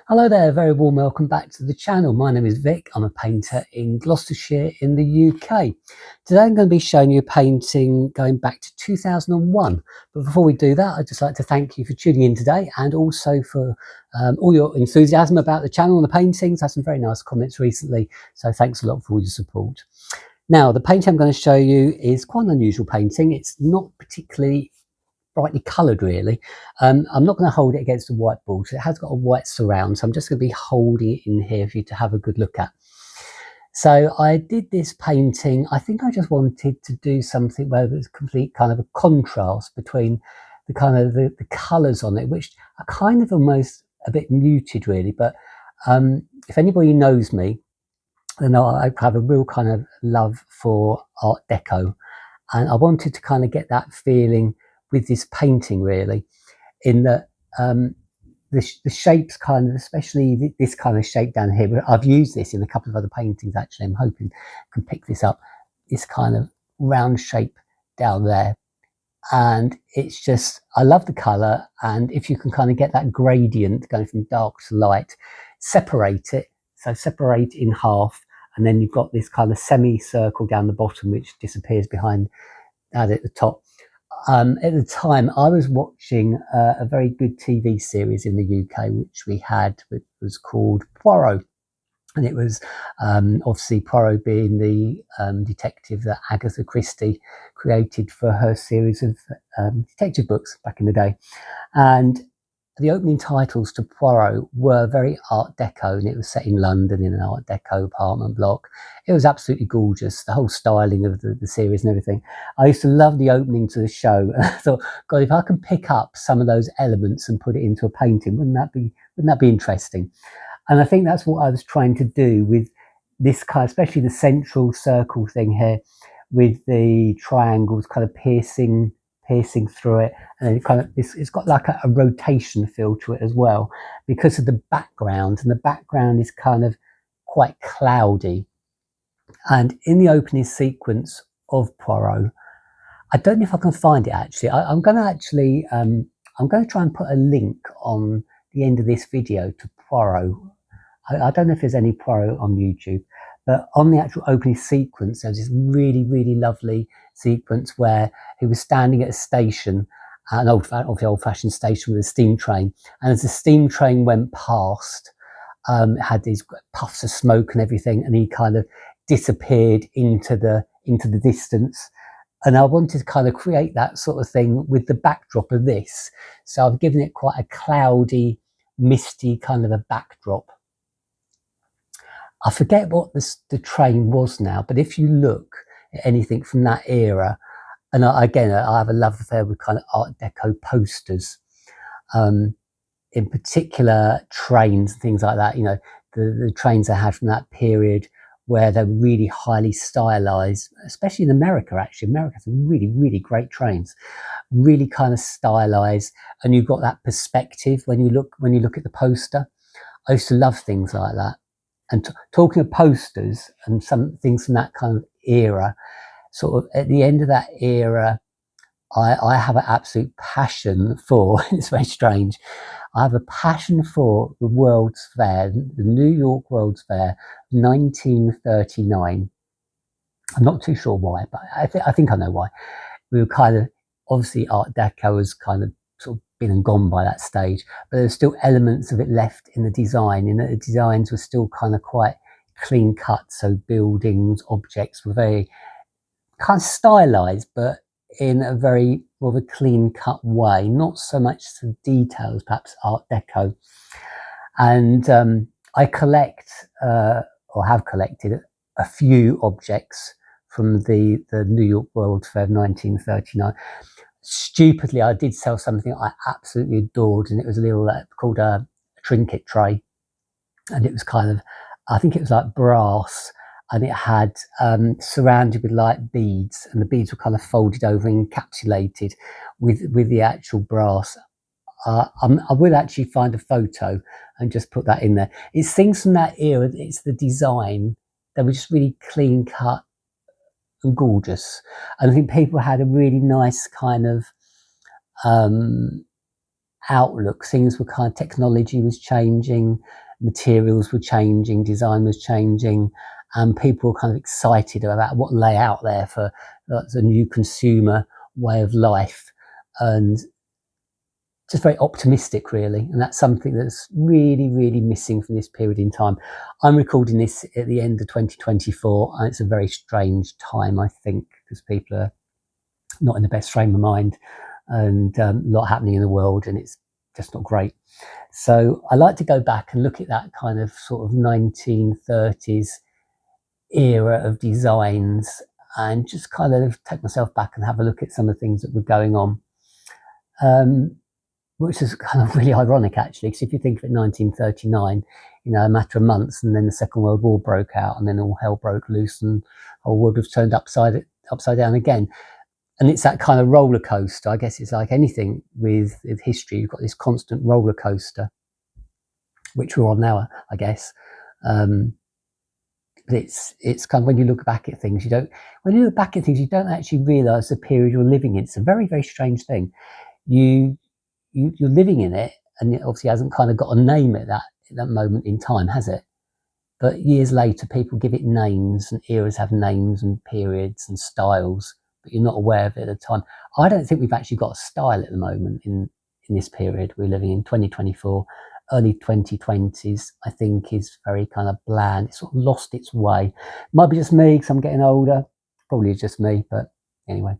Hello there, very warm welcome back to the channel. My name is Vic. I'm a painter in Gloucestershire in the UK. Today I'm going to be showing you a painting going back to 2001. But before we do that, I'd just like to thank you for tuning in today and also for all your enthusiasm about the channel and the paintings. I had some very nice comments recently, so thanks a lot for all your support. Now, the painting I'm going to show you is quite an unusual painting. It's not particularly brightly coloured really. I'm not going to hold it against the whiteboard, so it has got a white surround, so I'm just going to be holding it in here for you to have a good look at. So I did this painting, I think I just wanted to do something where there's complete kind of a contrast between the kind of the colours on it, which are kind of almost a bit muted really, but if anybody knows me, then I have a real kind of love for Art Deco, and I wanted to kind of get that feeling with this painting really, in that the shapes kind of, especially this kind of shape down here, but I've used this in a couple of other paintings actually. I'm hoping I can pick this up, this kind of round shape down there, and it's just, I love the colour, and if you can kind of get that gradient going from dark to light, separate it, so separate in half, and then you've got this kind of semicircle down the bottom which disappears behind that at the top. At the time, I was watching a very good TV series in the UK, which we had, which was called Poirot. And it was obviously Poirot being the detective that Agatha Christie created for her series of detective books back in the day. And the opening titles to Poirot were very Art Deco, and it was set in London in an Art Deco apartment block. It was absolutely gorgeous, the whole styling of the series and everything. I used to love the opening to the show, and I thought, God, if I can pick up some of those elements and put it into a painting, wouldn't that be interesting? And I think that's what I was trying to do with this kind, especially the central circle thing here, with the triangles kind of piercing through it, and then it kind of it's got like a rotation feel to it as well because of the background, and the background is kind of quite cloudy. And in the opening sequence of Poirot, I don't know if I can find it actually. I'm going to try and put a link on the end of this video to Poirot. I don't know if there's any Poirot on YouTube, but on the actual opening sequence, there's this really lovely sequence where he was standing at a station, an old-fashioned station with a steam train, and as the steam train went past, it had these puffs of smoke and everything, and he kind of disappeared into the distance. And I wanted to kind of create that sort of thing with the backdrop of this. So I've given it quite a cloudy, misty kind of a backdrop. I forget what the train was now, but if you look at anything from that era, and again, I have a love affair with kind of Art Deco posters, in particular trains and things like that, you know, the trains I had from that period where they're really highly stylized, especially in America actually. America has some really great trains, really kind of stylized, and you've got that perspective when you look at the poster. I used to love things like that. And talking of posters and some things from that kind of era, sort of at the end of that era, I have an absolute passion for, it's very strange, I have a passion for the World's Fair, the New York World's Fair, 1939. I'm not too sure why, but I think I know why. We were kind of, obviously Art Deco was kind of sort of been and gone by that stage, but there's still elements of it left in the design, and the designs were still kind of quite clean cut, so buildings, objects were very kind of stylized, but in a very more of a clean cut way, not so much the details, perhaps Art Deco. And I collect or have collected a few objects from the New York World Fair of 1939. Stupidly, I did sell something I absolutely adored, and it was a little called a trinket tray, and it was kind of, I think it was like brass, and it had surrounded with light beads, and the beads were kind of folded over and encapsulated with the actual brass. I will actually find a photo and just put that in there. It's things from that era. It's the design that were just really clean cut and gorgeous, and I think people had a really nice kind of outlook. Things were kind of, technology was changing, materials were changing, design was changing, and people were kind of excited about what lay out there for the new consumer way of life, and just very optimistic, really. And that's something that's really, really missing from this period in time. I'm recording this at the end of 2024, and it's a very strange time, I think, because people are not in the best frame of mind, and a lot happening in the world, and it's just not great. So I like to go back and look at that kind of sort of 1930s era of designs, and just kind of take myself back and have a look at some of the things that were going on. Which is kind of really ironic, actually, because if you think of it, 1939, a matter of months, and then the Second World War broke out, and then all hell broke loose, and the whole world was turned upside down again. And it's that kind of roller coaster. I guess it's like anything with history. You've got this constant roller coaster, which we're on now, I guess. But it's kind of, when you look back at things, you don't actually realise the period you're living in. It's a very, very strange thing. You're living in it, and it obviously hasn't kind of got a name at that moment in time, has it? But years later, people give it names, and eras have names and periods and styles, but you're not aware of it at the time. I don't think we've actually got a style at the moment in this period we're living in. 2024, early 2020s, I think, is very kind of bland. It's sort of lost its way. Might be just me because I'm getting older. Probably just me, but anyway.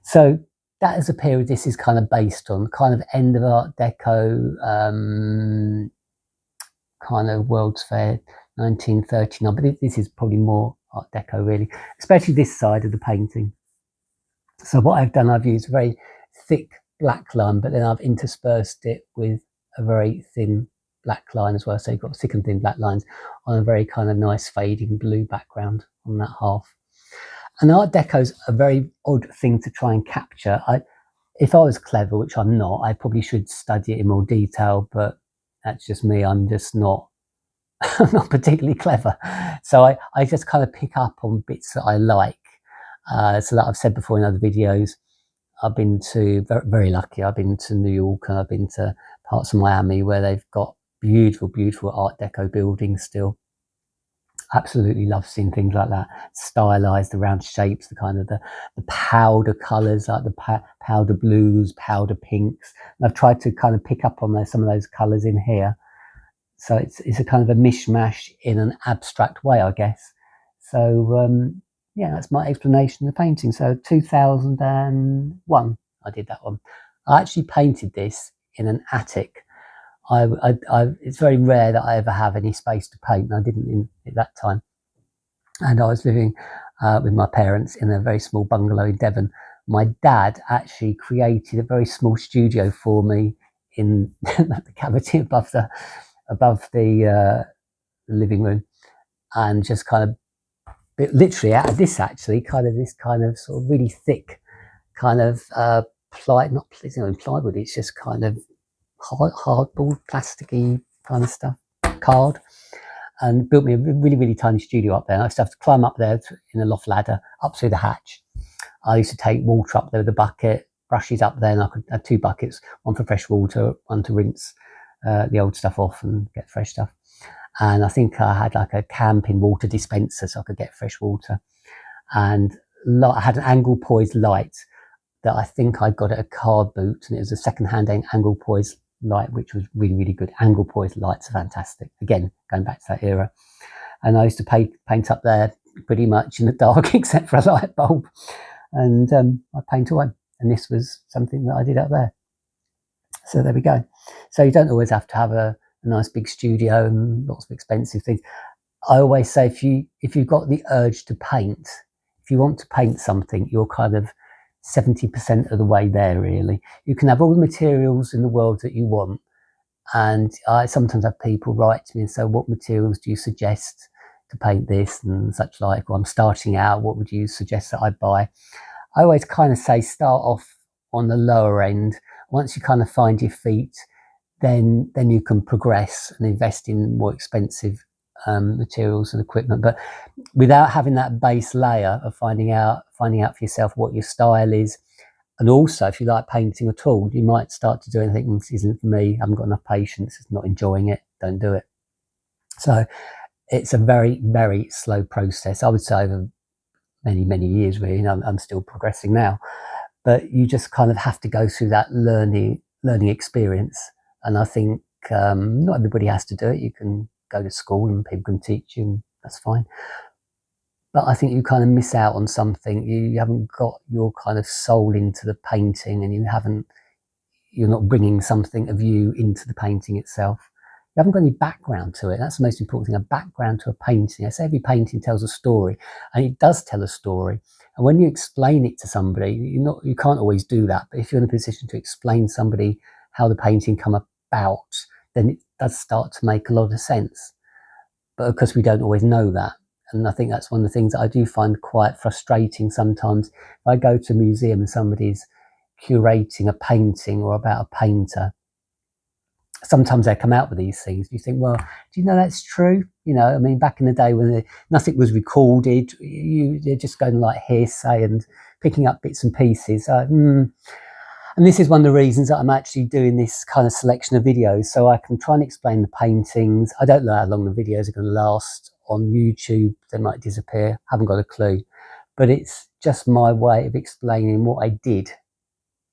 So that is a period this is kind of based on, kind of end of Art Deco, kind of World's Fair, 1939. But this is probably more Art Deco, really, especially this side of the painting. So what I've done, I've used a very thick black line, but then I've interspersed it with a very thin black line as well. So you've got thick and thin black lines on a very kind of nice fading blue background on that half. And Art Deco's a very odd thing to try and capture. If I was clever, which I'm not, I probably should study it in more detail, but that's just me. I'm just not, I'm not particularly clever. So I just kind of pick up on bits that I like. So that I've said before in other videos, I've been to, very, very lucky, I've been to New York, and I've been to parts of Miami where they've got beautiful, beautiful Art Deco buildings still. Absolutely love seeing things like that, stylized, the round shapes, the kind of the powder colors, like the powder blues, powder pinks. And I've tried to kind of pick up on some of those colors in here. So it's a kind of a mishmash in an abstract way, I guess. So yeah, that's my explanation of the painting. So 2001, I did that one. I actually painted this in an attic. It's very rare that I ever have any space to paint, and I didn't at that time. And I was living with my parents in a very small bungalow in Devon. My dad actually created a very small studio for me in the cavity above the living room, and just kind of literally out of this, actually, this kind of sort of really thick kind of plywood. It's just kind of hardboard, plasticky kind of stuff, card, and built me a really, really tiny studio up there. And I used to have to climb up there in a loft ladder up through the hatch. I used to take water up there with a bucket, brushes up there, and I could have 2 buckets, one for fresh water, one to rinse the old stuff off and get fresh stuff. And I think I had like a camping water dispenser so I could get fresh water. And I had an angle poised light that I think I got at a car boot, and it was a second-hand angle poised light, which was really, really good. Angle poised lights are fantastic. Again, going back to that era. And I used to paint up there pretty much in the dark, except for a light bulb. And I paint away. And this was something that I did up there. So there we go. So you don't always have to have a nice big studio and lots of expensive things. I always say, if you've got the urge to paint, if you want to paint something, you're kind of 70% of the way there, really. You can have all the materials in the world that you want, and I sometimes have people write to me and say, what materials do you suggest to paint this and such like? Well, I'm starting out, what would you suggest that I buy? I always kind of say start off on the lower end. Once you kind of find your feet, then you can progress and invest in more expensive materials and equipment, but without having that base layer of finding out for yourself what your style is And also, if you like painting at all, you might start to do anything. This isn't for me. I haven't got enough patience. It's not enjoying it. Don't do it. So it's a very, very slow process. I would say over many, many years, really. I'm still progressing now, but you just kind of have to go through that learning experience. And I think not everybody has to do it. You can go to school and people can teach you, and that's fine. But I think you kind of miss out on something. You haven't got your kind of soul into the painting, and you're not bringing something of you into the painting itself. You haven't got any background to it. That's the most important thing, a background to a painting. I say every painting tells a story, and it does tell a story. And when you explain it to somebody, you can't always do that. But if you're in a position to explain somebody how the painting come about, then it does start to make a lot of sense. But of course, we don't always know that. And I think that's one of the things that I do find quite frustrating sometimes. If I go to a museum and somebody's curating a painting or about a painter, sometimes they come out with these things. You think, well, do you know that's true? I mean, back in the day when nothing was recorded, you're just going like hearsay and picking up bits and pieces. And this is one of the reasons that I'm actually doing this kind of selection of videos, so I can try and explain the paintings. I don't know how long the videos are going to last on YouTube. They might disappear. Haven't got a clue. But it's just my way of explaining what I did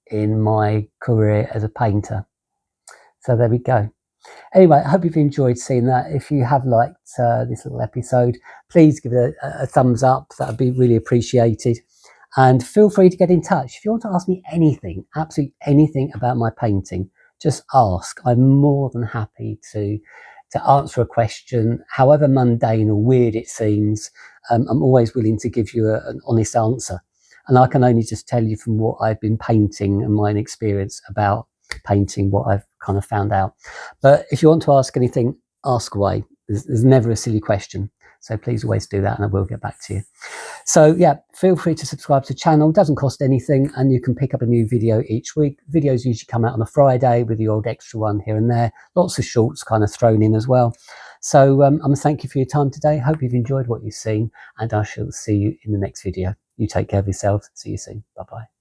in my career as a painter. So there we go. Anyway, I hope you've enjoyed seeing that. If you have liked this little episode, please give it a thumbs up. That would be really appreciated. And feel free to get in touch. If you want to ask me anything, absolutely anything about my painting, just ask. I'm more than happy to answer a question, however mundane or weird it seems. I'm always willing to give you an honest answer. And I can only just tell you from what I've been painting and my experience about painting, what I've kind of found out. But if you want to ask anything, ask away. There's never a silly question. So please always do that and I will get back to you. So yeah, feel free to subscribe to the channel. It doesn't cost anything and you can pick up a new video each week. Videos usually come out on a Friday with the odd extra one here and there. Lots of shorts kind of thrown in as well. So I'm going to thank you for your time today. Hope you've enjoyed what you've seen and I shall see you in the next video. You take care of yourselves. See you soon. Bye-bye.